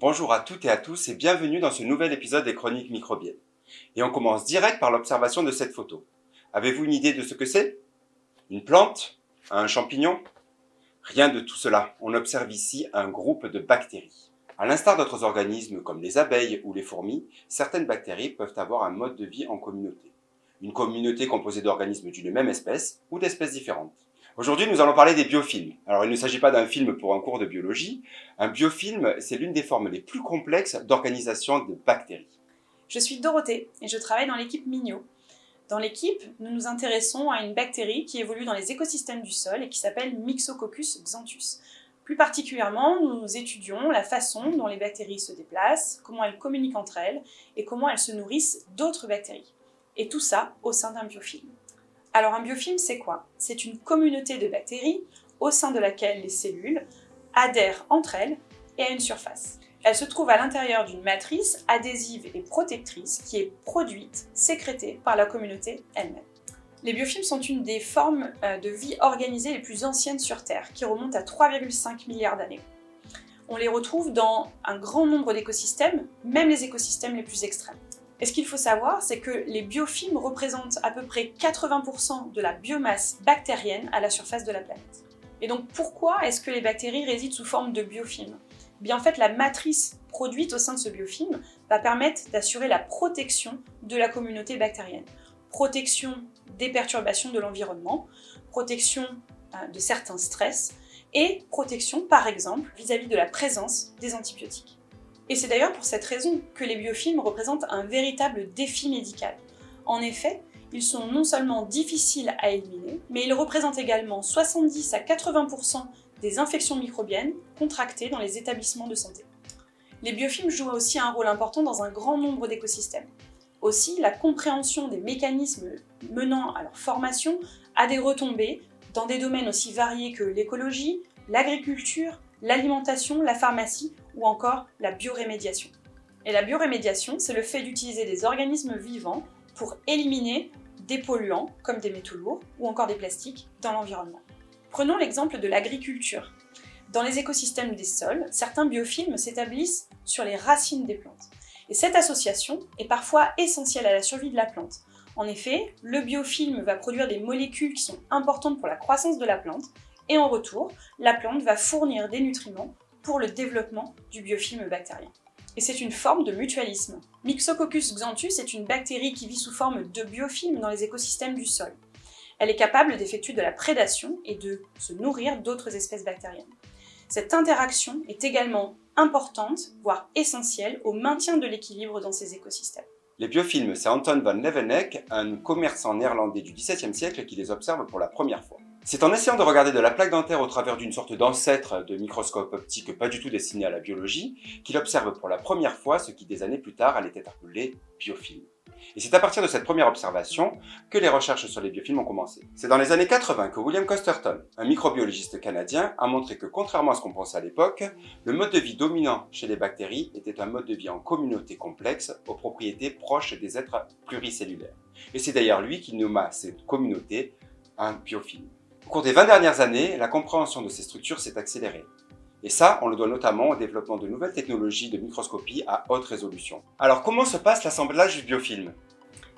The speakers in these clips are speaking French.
Bonjour à toutes et à tous et bienvenue dans ce nouvel épisode des Chroniques microbiennes. Et on commence direct par l'observation de cette photo. Avez-vous une idée de ce que c'est? Une plante? Un champignon? Rien de tout cela. On observe ici un groupe de bactéries. À l'instar d'autres organismes comme les abeilles ou les fourmis, certaines bactéries peuvent avoir un mode de vie en communauté. Une communauté composée d'organismes d'une même espèce ou d'espèces différentes. Aujourd'hui, nous allons parler des biofilms. Alors, il ne s'agit pas d'un film pour un cours de biologie. Un biofilm, c'est l'une des formes les plus complexes d'organisation de bactéries. Je suis Dorothée et je travaille dans l'équipe Mignot. Dans l'équipe, nous nous intéressons à une bactérie qui évolue dans les écosystèmes du sol et qui s'appelle Myxococcus xanthus. Plus particulièrement, nous étudions la façon dont les bactéries se déplacent, comment elles communiquent entre elles et comment elles se nourrissent d'autres bactéries. Et tout ça au sein d'un biofilm. Alors un biofilm, c'est quoi? C'est une communauté de bactéries au sein de laquelle les cellules adhèrent entre elles et à une surface. Elle se trouve à l'intérieur d'une matrice adhésive et protectrice qui est produite, sécrétée par la communauté elle-même. Les biofilms sont une des formes de vie organisée les plus anciennes sur Terre, qui remontent à 3,5 milliards d'années. On les retrouve dans un grand nombre d'écosystèmes, même les écosystèmes les plus extrêmes. Et ce qu'il faut savoir, c'est que les biofilms représentent à peu près 80% de la biomasse bactérienne à la surface de la planète. Et donc pourquoi est-ce que les bactéries résident sous forme de biofilms? Bien, en fait, la matrice produite au sein de ce biofilm va permettre d'assurer la protection de la communauté bactérienne. Protection des perturbations de l'environnement, protection de certains stress et protection, par exemple, vis-à-vis de la présence des antibiotiques. Et c'est d'ailleurs pour cette raison que les biofilms représentent un véritable défi médical. En effet, ils sont non seulement difficiles à éliminer, mais ils représentent également 70 à 80% des infections microbiennes contractées dans les établissements de santé. Les biofilms jouent aussi un rôle important dans un grand nombre d'écosystèmes. Aussi, la compréhension des mécanismes menant à leur formation a des retombées dans des domaines aussi variés que l'écologie, l'agriculture, l'alimentation, la pharmacie ou encore la biorémédiation. Et la biorémédiation, c'est le fait d'utiliser des organismes vivants pour éliminer des polluants comme des métaux lourds ou encore des plastiques dans l'environnement. Prenons l'exemple de l'agriculture. Dans les écosystèmes des sols, certains biofilms s'établissent sur les racines des plantes. Et cette association est parfois essentielle à la survie de la plante. En effet, le biofilm va produire des molécules qui sont importantes pour la croissance de la plante, et en retour, la plante va fournir des nutriments pour le développement du biofilm bactérien. Et c'est une forme de mutualisme. Myxococcus xanthus est une bactérie qui vit sous forme de biofilm dans les écosystèmes du sol. Elle est capable d'effectuer de la prédation et de se nourrir d'autres espèces bactériennes. Cette interaction est également importante, voire essentielle, au maintien de l'équilibre dans ces écosystèmes. Les biofilms, c'est Anton van Leeuwenhoek, un commerçant néerlandais du XVIIe siècle qui les observe pour la première fois. C'est en essayant de regarder de la plaque dentaire au travers d'une sorte d'ancêtre de microscope optique pas du tout destiné à la biologie qu'il observe pour la première fois ce qui des années plus tard allait être appelé biofilm. Et c'est à partir de cette première observation que les recherches sur les biofilms ont commencé. C'est dans les années 80 que William Costerton, un microbiologiste canadien, a montré que contrairement à ce qu'on pensait à l'époque, le mode de vie dominant chez les bactéries était un mode de vie en communauté complexe aux propriétés proches des êtres pluricellulaires. Et c'est d'ailleurs lui qui nomma cette communauté un biofilm. Au cours des 20 dernières années, la compréhension de ces structures s'est accélérée. Et ça, on le doit notamment au développement de nouvelles technologies de microscopie à haute résolution. Alors comment se passe l'assemblage du biofilm?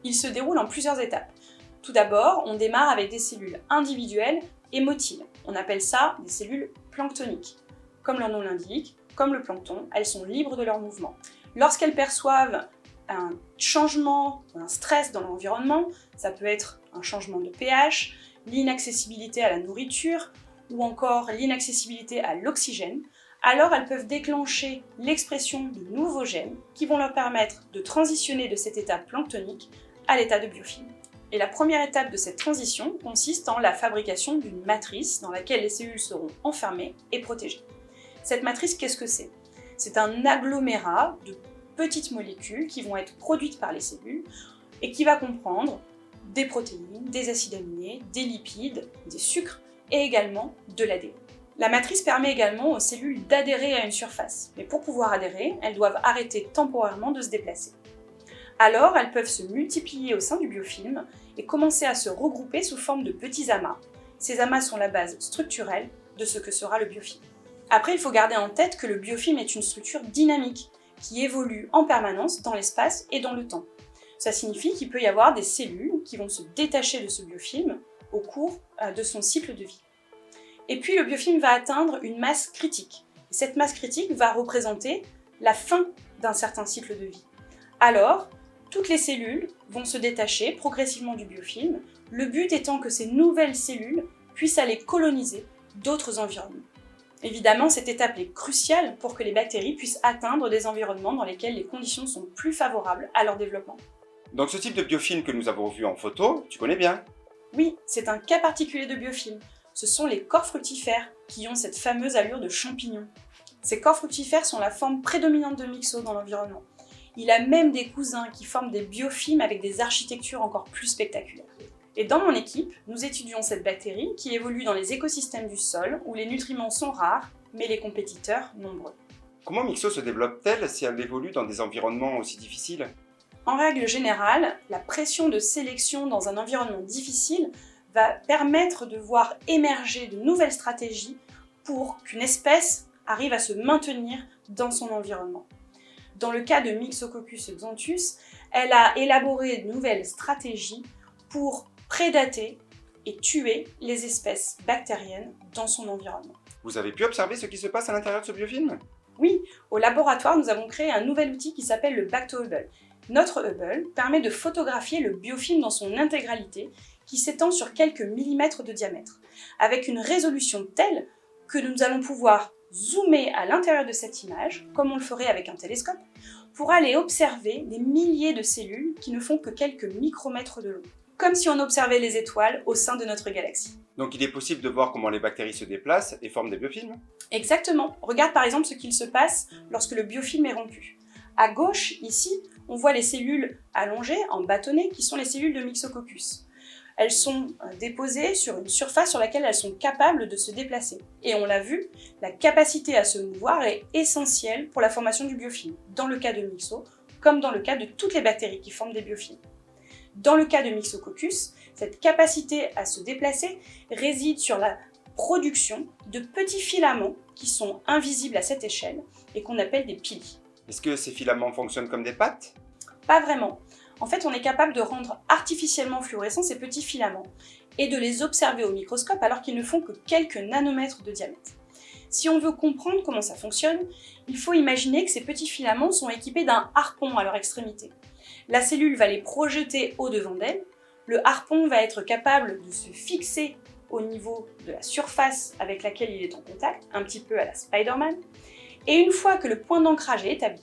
Il se déroule en plusieurs étapes. Tout d'abord, on démarre avec des cellules individuelles et motiles. On appelle ça des cellules planctoniques. Comme leur nom l'indique, comme le plancton, elles sont libres de leur mouvement. Lorsqu'elles perçoivent un changement, un stress dans l'environnement, ça peut être un changement de pH, l'inaccessibilité à la nourriture, ou encore l'inaccessibilité à l'oxygène, alors elles peuvent déclencher l'expression de nouveaux gènes qui vont leur permettre de transitionner de cet état planctonique à l'état de biofilm. Et la première étape de cette transition consiste en la fabrication d'une matrice dans laquelle les cellules seront enfermées et protégées. Cette matrice, qu'est-ce que c'est? C'est un agglomérat de petites molécules qui vont être produites par les cellules et qui va comprendre des protéines, des acides aminés, des lipides, des sucres et également de l'ADN. La matrice permet également aux cellules d'adhérer à une surface, mais pour pouvoir adhérer, elles doivent arrêter temporairement de se déplacer. Alors, elles peuvent se multiplier au sein du biofilm et commencer à se regrouper sous forme de petits amas. Ces amas sont la base structurelle de ce que sera le biofilm. Après, il faut garder en tête que le biofilm est une structure dynamique qui évolue en permanence dans l'espace et dans le temps. Ça signifie qu'il peut y avoir des cellules qui vont se détacher de ce biofilm au cours de son cycle de vie. Et puis le biofilm va atteindre une masse critique. Et cette masse critique va représenter la fin d'un certain cycle de vie. Alors, toutes les cellules vont se détacher progressivement du biofilm, le but étant que ces nouvelles cellules puissent aller coloniser d'autres environnements. Évidemment, cette étape est cruciale pour que les bactéries puissent atteindre des environnements dans lesquels les conditions sont plus favorables à leur développement. Donc ce type de biofilm que nous avons vu en photo, tu connais bien? Oui, c'est un cas particulier de biofilm. Ce sont les corps fructifères qui ont cette fameuse allure de champignons. Ces corps fructifères sont la forme prédominante de Myxo dans l'environnement. Il a même des cousins qui forment des biofilms avec des architectures encore plus spectaculaires. Et dans mon équipe, nous étudions cette bactérie qui évolue dans les écosystèmes du sol où les nutriments sont rares, mais les compétiteurs nombreux. Comment Myxo se développe-t-elle si elle évolue dans des environnements aussi difficiles? En règle générale, la pression de sélection dans un environnement difficile va permettre de voir émerger de nouvelles stratégies pour qu'une espèce arrive à se maintenir dans son environnement. Dans le cas de Myxococcus xanthus, elle a élaboré de nouvelles stratégies pour prédater et tuer les espèces bactériennes dans son environnement. Vous avez pu observer ce qui se passe à l'intérieur de ce biofilm? Oui, au laboratoire, nous avons créé un nouvel outil qui s'appelle le Bacto-Hubble. Notre Hubble permet de photographier le biofilm dans son intégralité, qui s'étend sur quelques millimètres de diamètre, avec une résolution telle que nous allons pouvoir zoomer à l'intérieur de cette image, comme on le ferait avec un télescope, pour aller observer des milliers de cellules qui ne font que quelques micromètres de long, comme si on observait les étoiles au sein de notre galaxie. Donc il est possible de voir comment les bactéries se déplacent et forment des biofilms? Exactement. Regarde par exemple ce qu'il se passe lorsque le biofilm est rompu. À gauche, ici, on voit les cellules allongées, en bâtonnets, qui sont les cellules de Myxococcus. Elles sont déposées sur une surface sur laquelle elles sont capables de se déplacer. Et on l'a vu, la capacité à se mouvoir est essentielle pour la formation du biofilm, dans le cas de Myxo, comme dans le cas de toutes les bactéries qui forment des biofilms. Dans le cas de Myxococcus, cette capacité à se déplacer réside sur la production de petits filaments qui sont invisibles à cette échelle et qu'on appelle des pili. Est-ce que ces filaments fonctionnent comme des pattes? Pas vraiment. En fait, on est capable de rendre artificiellement fluorescents ces petits filaments et de les observer au microscope alors qu'ils ne font que quelques nanomètres de diamètre. Si on veut comprendre comment ça fonctionne, il faut imaginer que ces petits filaments sont équipés d'un harpon à leur extrémité. La cellule va les projeter au-devant d'elle, le harpon va être capable de se fixer au niveau de la surface avec laquelle il est en contact, un petit peu à la Spider-Man, et une fois que le point d'ancrage est établi,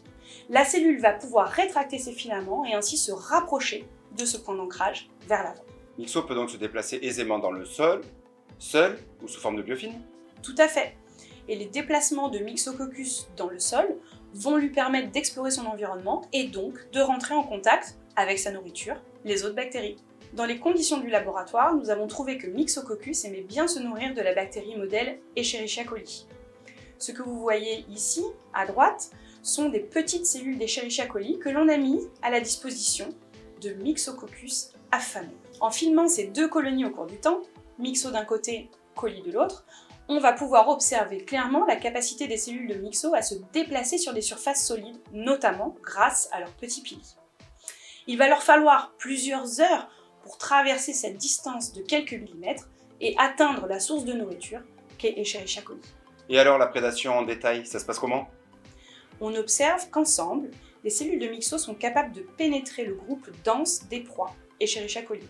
la cellule va pouvoir rétracter ses filaments et ainsi se rapprocher de ce point d'ancrage vers l'avant. Myxo peut donc se déplacer aisément dans le sol, seul ou sous forme de biofilm? Tout à fait. Et les déplacements de Myxococcus dans le sol vont lui permettre d'explorer son environnement et donc de rentrer en contact avec sa nourriture, les autres bactéries. Dans les conditions du laboratoire, nous avons trouvé que Myxococcus aimait bien se nourrir de la bactérie modèle Escherichia coli. Ce que vous voyez ici, à droite, sont des petites cellules d'Escherichia coli que l'on a mis à la disposition de Myxococcus affamé. En filmant ces deux colonies au cours du temps, Myxo d'un côté, coli de l'autre, on va pouvoir observer clairement la capacité des cellules de Myxo à se déplacer sur des surfaces solides, notamment grâce à leurs petits pili. Il va leur falloir plusieurs heures pour traverser cette distance de quelques millimètres et atteindre la source de nourriture qu'est Escherichia coli. Et alors la prédation en détail, ça se passe comment? On observe qu'ensemble, les cellules de Myxo sont capables de pénétrer le groupe dense des proies, Escherichia coli.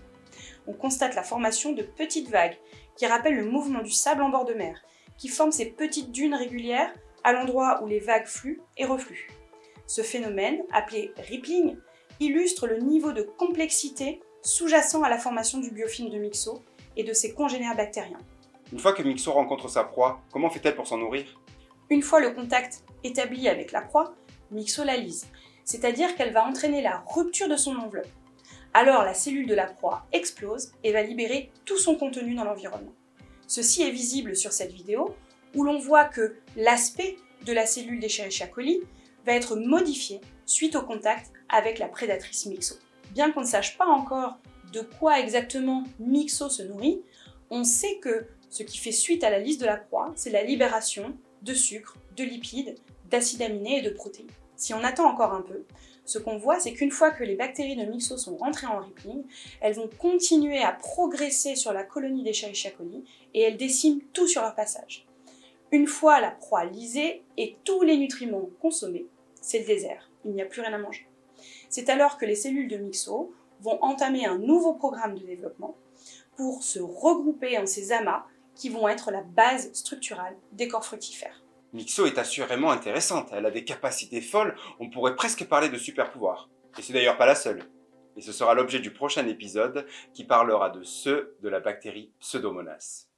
On constate la formation de petites vagues qui rappellent le mouvement du sable en bord de mer, qui forment ces petites dunes régulières à l'endroit où les vagues fluent et refluent. Ce phénomène, appelé rippling, illustre le niveau de complexité sous-jacent à la formation du biofilm de Myxo et de ses congénères bactériens. Une fois que Myxo rencontre sa proie, comment fait-elle pour s'en nourrir? Une fois le contact établi avec la proie, Myxo la lise, c'est-à-dire qu'elle va entraîner la rupture de son enveloppe. Alors la cellule de la proie explose et va libérer tout son contenu dans l'environnement. Ceci est visible sur cette vidéo où l'on voit que l'aspect de la cellule d'Escherichia coli va être modifié suite au contact avec la prédatrice Myxo. Bien qu'on ne sache pas encore de quoi exactement Myxo se nourrit, on sait que ce qui fait suite à la lise de la proie, c'est la libération de sucre, de lipides, d'acides aminés et de protéines. Si on attend encore un peu, ce qu'on voit, c'est qu'une fois que les bactéries de Myxo sont rentrées en rippling, elles vont continuer à progresser sur la colonie d'Escherichia coli et elles déciment tout sur leur passage. Une fois la proie lysée et tous les nutriments consommés, c'est le désert, il n'y a plus rien à manger. C'est alors que les cellules de Myxo vont entamer un nouveau programme de développement pour se regrouper en ces amas qui vont être la base structurale des corps fructifères. Myxo est assurément intéressante, elle a des capacités folles, on pourrait presque parler de super pouvoirs. Et c'est d'ailleurs pas la seule. Et ce sera l'objet du prochain épisode qui parlera de ceux de la bactérie Pseudomonas.